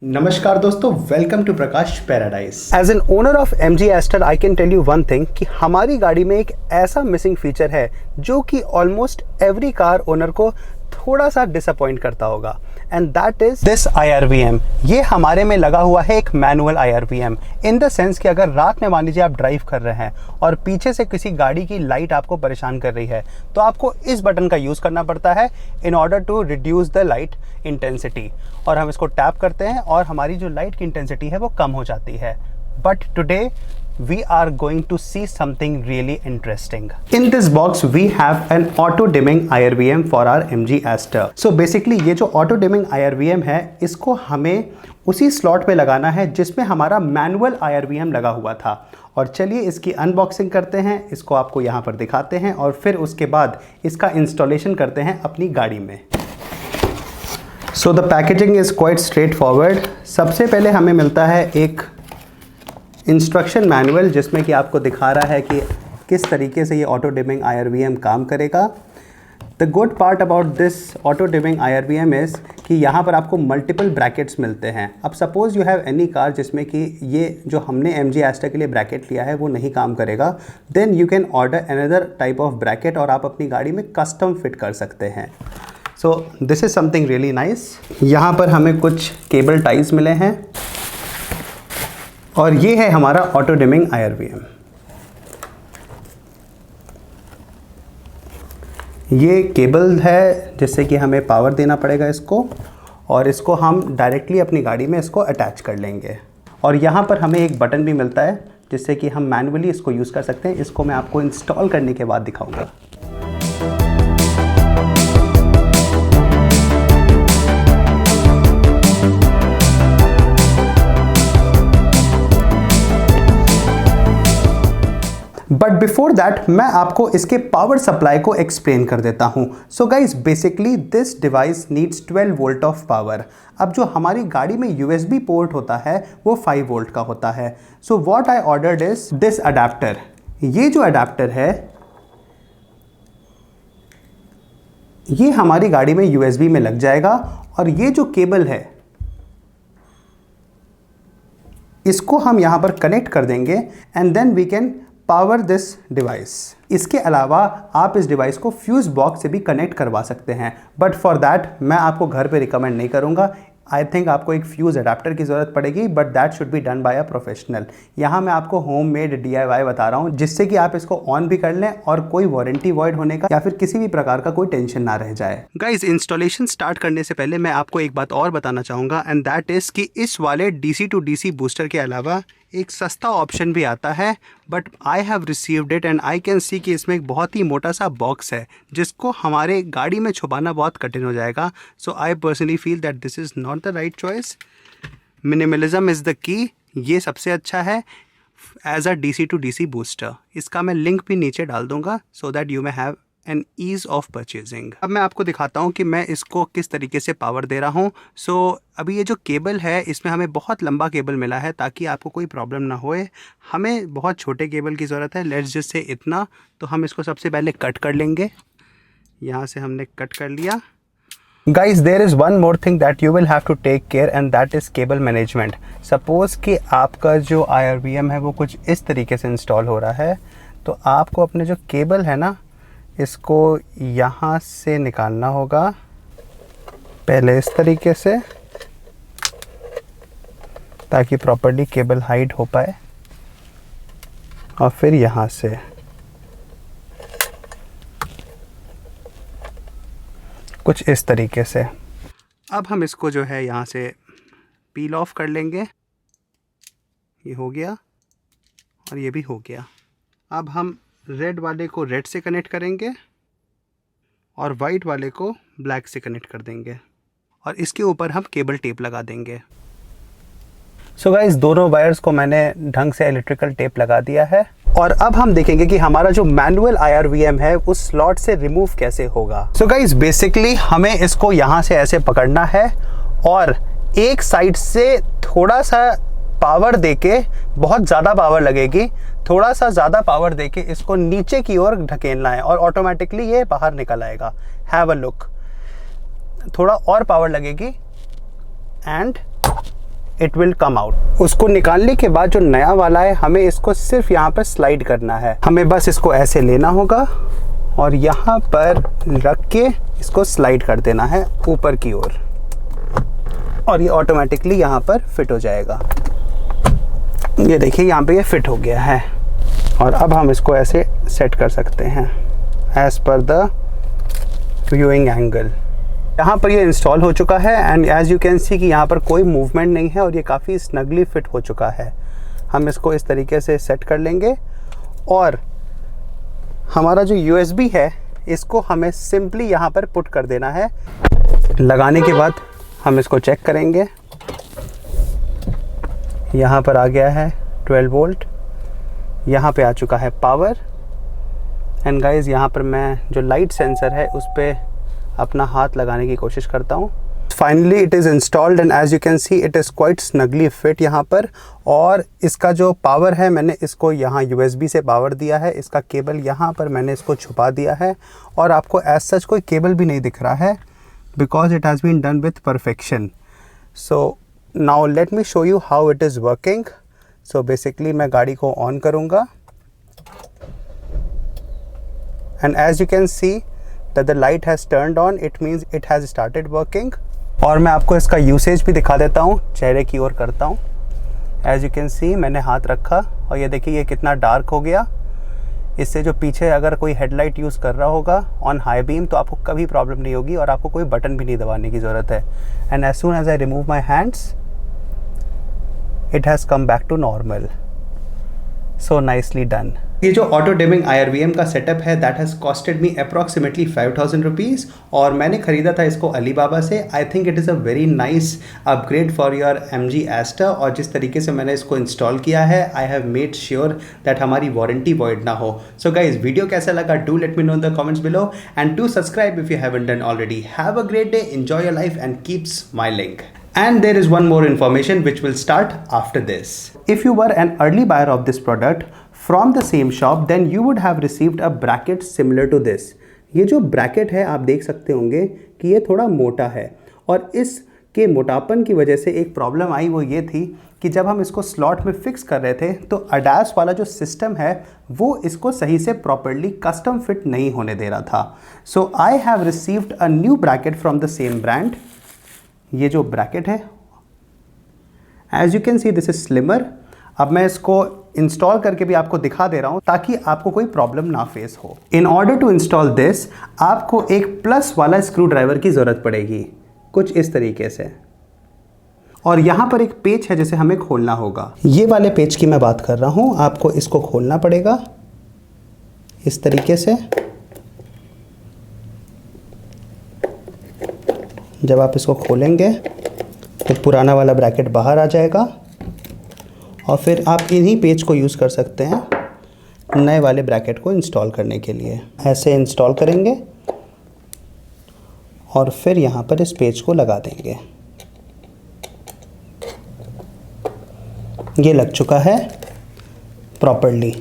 नमस्कार दोस्तों, welcome to Prakash paradise. As an owner of MG Astor I can tell you one thing कि हमारी गाड़ी में एक ऐसा मिसिंग फीचर है जो कि ऑलमोस्ट एवरी कार ओनर को थोड़ा सा डिसअपॉइंट करता होगा, and that is this IRVM। ये हमारे में लगा हुआ है एक manual IRVM in the sense कि अगर रात में मान लीजिए आप ड्राइव कर रहे हैं और पीछे से किसी गाड़ी की लाइट आपको परेशान कर रही है तो आपको इस बटन का यूज़ करना पड़ता है in order to reduce the light intensity, और हम इसको टैप करते हैं और हमारी जो लाइट की इंटेंसिटी है वो कम हो जाती है। But today we are going to see something really interesting. In this box we have an auto dimming IRVM for our MG Astor. So basically ये जो auto dimming IRVM है इसको हमें उसी स्लॉट पे लगाना है जिसमें हमारा मैनुअल IRVM लगा हुआ था। और चलिए इसकी अनबॉक्सिंग करते हैं, इसको आपको यहाँ पर दिखाते हैं और फिर उसके बाद इसका इंस्टॉलेशन करते हैं अपनी गाड़ी में। So the packaging is quite straightforward. सबसे पहले हमें मिलता है एक इंस्ट्रक्शन मैनुअल जिसमें कि आपको दिखा रहा है कि किस तरीके से ये ऑटो डिमिंग IRVM काम करेगा। The good part about this auto dimming IRVM is कि यहाँ पर आपको मल्टीपल ब्रैकेट्स मिलते हैं। अब suppose you have any car जिसमें कि ये जो हमने MG Astor के लिए ब्रैकेट लिया है वो नहीं काम करेगा, then you can order another type of bracket और आप अपनी गाड़ी में कस्टम फिट कर सकते हैं। So this is something really nice. यहाँ पर हमें कुछ केबल टाइज मिले हैं और ये है हमारा ऑटो डिमिंग IRVM। ये केबल है जिससे कि हमें पावर देना पड़ेगा इसको, और इसको हम डायरेक्टली अपनी गाड़ी में इसको अटैच कर लेंगे। और यहाँ पर हमें एक बटन भी मिलता है जिससे कि हम मैनुअली इसको यूज़ कर सकते हैं। इसको मैं आपको इंस्टॉल करने के बाद दिखाऊंगा। बट बिफोर दैट मैं आपको इसके पावर सप्लाई को एक्सप्लेन कर देता हूँ। So guys basically this device needs 12 volt of power. अब जो हमारी गाड़ी में USB पोर्ट होता है वो 5 वोल्ट का होता है। So what I ordered is this adapter. ये जो अडेप्टर है ये हमारी गाड़ी में USB में लग जाएगा, और ये जो केबल है इसको हम यहाँ पर कनेक्ट कर देंगे and then we can power this device. इसके अलावा आप इस डिवाइस को फ्यूज बॉक्स से भी कनेक्ट करवा सकते हैं, बट फॉर दैट मैं आपको घर पे रिकमेंड नहीं करूँगा। आई थिंक आपको एक फ्यूज़ अडाप्टर की ज़रूरत पड़ेगी, but that should be done by a professional. यहाँ मैं आपको होम मेड DIY बता रहा हूँ जिससे कि आप इसको ऑन भी कर लें और कोई वारंटी वॉइड होने का या फिर किसी भी प्रकार का कोई टेंशन ना रह जाए। गाइज इंस्टॉलेशन स्टार्ट करने से पहले मैं आपको एक बात और बताना चाहूँगा, एंड दैट इज़ कि इस वाले DC to DC बूस्टर के अलावा एक सस्ता ऑप्शन भी आता है, but I have received it and I can see कि इसमें एक बहुत ही मोटा सा बॉक्स है जिसको हमारे गाड़ी में छुपाना बहुत कठिन हो जाएगा। So I personally feel that this is not the right choice. Minimalism is the key. ये सबसे अच्छा है as a DC to DC booster. इसका मैं लिंक भी नीचे डाल दूंगा so that you may have an ease of purchasing. अब मैं आपको दिखाता हूँ कि मैं इसको किस तरीके से पावर दे रहा हूँ। सो अभी ये जो केबल है इसमें हमें बहुत लंबा केबल मिला है ताकि आपको कोई प्रॉब्लम ना होए। हमें बहुत छोटे केबल की ज़रूरत है, लेट्स जस्ट से इतना। तो हम इसको सबसे पहले कट कर लेंगे। यहाँ से हमने कट कर लिया। Guys, there is one more thing that you will have to take care and that is cable management. Suppose कि आपका जो IRVM है वो कुछ इस तरीके से इंस्टॉल हो रहा है, तो आपको अपने जो केबल है ना इसको यहाँ से निकालना होगा। पहले इस तरीके से ताकि प्रॉपर्ली केबल हाइड हो पाए, और फिर यहाँ से कुछ इस तरीके से। अब हम इसको जो है यहाँ से पील ऑफ कर लेंगे। ये हो गया और ये भी हो गया। अब हम रेड वाले को रेड से कनेक्ट करेंगे और वाइट वाले को ब्लैक से कनेक्ट कर देंगे, और इसके ऊपर हम केबल टेप लगा देंगे। सो गाइस दोनों वायर्स को मैंने ढंग से इलेक्ट्रिकल टेप लगा दिया है, और अब हम देखेंगे कि हमारा जो मैनुअल IRVM है उस स्लॉट से रिमूव कैसे होगा। सो गाइस बेसिकली हमें इसको यहाँ से ऐसे पकड़ना है और एक साइड से थोड़ा सा पावर देके, बहुत ज़्यादा पावर लगेगी, थोड़ा सा ज़्यादा पावर देके इसको नीचे की ओर ढकेलना है और ऑटोमेटिकली ये बाहर निकल आएगा। Have a look. थोड़ा और पावर लगेगी and it will come out. उसको निकालने के बाद जो नया वाला है हमें इसको सिर्फ यहाँ पर स्लाइड करना है। हमें बस इसको ऐसे लेना होगा और यहाँ पर रख के इसको स्लाइड कर देना है ऊपर की ओर और ये ऑटोमेटिकली यहाँ पर फिट हो जाएगा। ये देखिए यहाँ पे ये फिट हो गया है और अब हम इसको ऐसे सेट कर सकते हैं as per the viewing angle. यहाँ पर ये इंस्टॉल हो चुका है and as you can see कि यहाँ पर कोई मूवमेंट नहीं है और ये काफ़ी स्नगली फिट हो चुका है। हम इसको इस तरीके से सेट कर लेंगे और हमारा जो USB है इसको हमें सिंपली यहाँ पर पुट कर देना है। लगाने के बाद हम इसको चेक करेंगे। यहाँ पर आ गया है 12 वोल्ट, यहाँ पे आ चुका है पावर एंड गाइज यहाँ पर मैं जो लाइट सेंसर है उस पर अपना हाथ लगाने की कोशिश करता हूँ। Finally it is installed and as you can see it is quite snugly fit यहाँ पर। और इसका जो पावर है मैंने इसको यहाँ USB से पावर दिया है। इसका केबल यहाँ पर मैंने इसको छुपा दिया है और आपको एज सच कोई केबल भी नहीं दिख रहा है because it has been done with perfection. So now let me show you how it is working. So basically मैं गाड़ी को ऑन करूँगा and as you can see that the light has turned on, it means it has started working। और मैं आपको इसका usage भी दिखा देता हूँ, चेहरे की ओर करता हूँ। एज यू कैन सी मैंने हाथ रखा और ये देखिए ये कितना डार्क हो गया। इससे जो पीछे अगर कोई हेडलाइट यूज़ कर रहा होगा ऑन हाई बीम तो आपको कभी प्रॉब्लम नहीं होगी और आपको कोई बटन भी नहीं दबाने की ज़रूरत है। And as soon as I remove my hands it has come back to normal. So nicely done. ये जो ऑटो डिमिंग IRVM का सेटअप है that has costed me approximately 5000 rupees और मैंने ख़रीदा था इसको अलीबाबा से। I think it is a very nice upgrade for your MG Astor और जिस तरीके से मैंने इसको इंस्टॉल किया है I have made sure that हमारी वारंटी वॉइड ना हो। सो गाइज वीडियो कैसा लगा do let me know in the comments below and do subscribe if you haven't done already. Have a great day, enjoy your life and keep smiling. And there is one more information which will start after this. If you were an early buyer of this product from the same shop, then you would have received a bracket similar to this. ये जो bracket है आप देख सकते होंगे कि ये थोड़ा मोटा है और इसके मोटापन की वजह से एक प्रॉब्लम आई वो ये थी कि जब हम इसको स्लॉट में फिक्स कर रहे थे तो ADAS वाला जो सिस्टम है वो इसको सही से प्रॉपरली कस्टम फिट नहीं होने दे रहा था। So I have received a new bracket from the same brand. ये जो ब्रैकेट है as you can see this is slimmer. अब मैं इसको इंस्टॉल करके भी आपको दिखा दे रहा हूं ताकि आपको कोई प्रॉब्लम ना फेस हो। In order to install this आपको एक प्लस वाला स्क्रू ड्राइवर की ज़रूरत पड़ेगी कुछ इस तरीके से और यहाँ पर एक पेच है जिसे हमें खोलना होगा। ये वाले पेच की मैं बात कर रहा हूँ। आपको इसको खोलना पड़ेगा इस तरीके से। जब आप इसको खोलेंगे तो पुराना वाला ब्रैकेट बाहर आ जाएगा और फिर आप इन्हीं पेज को यूज़ कर सकते हैं नए वाले ब्रैकेट को इंस्टॉल करने के लिए। ऐसे इंस्टॉल करेंगे और फिर यहाँ पर इस पेज को लगा देंगे। ये लग चुका है प्रॉपरली।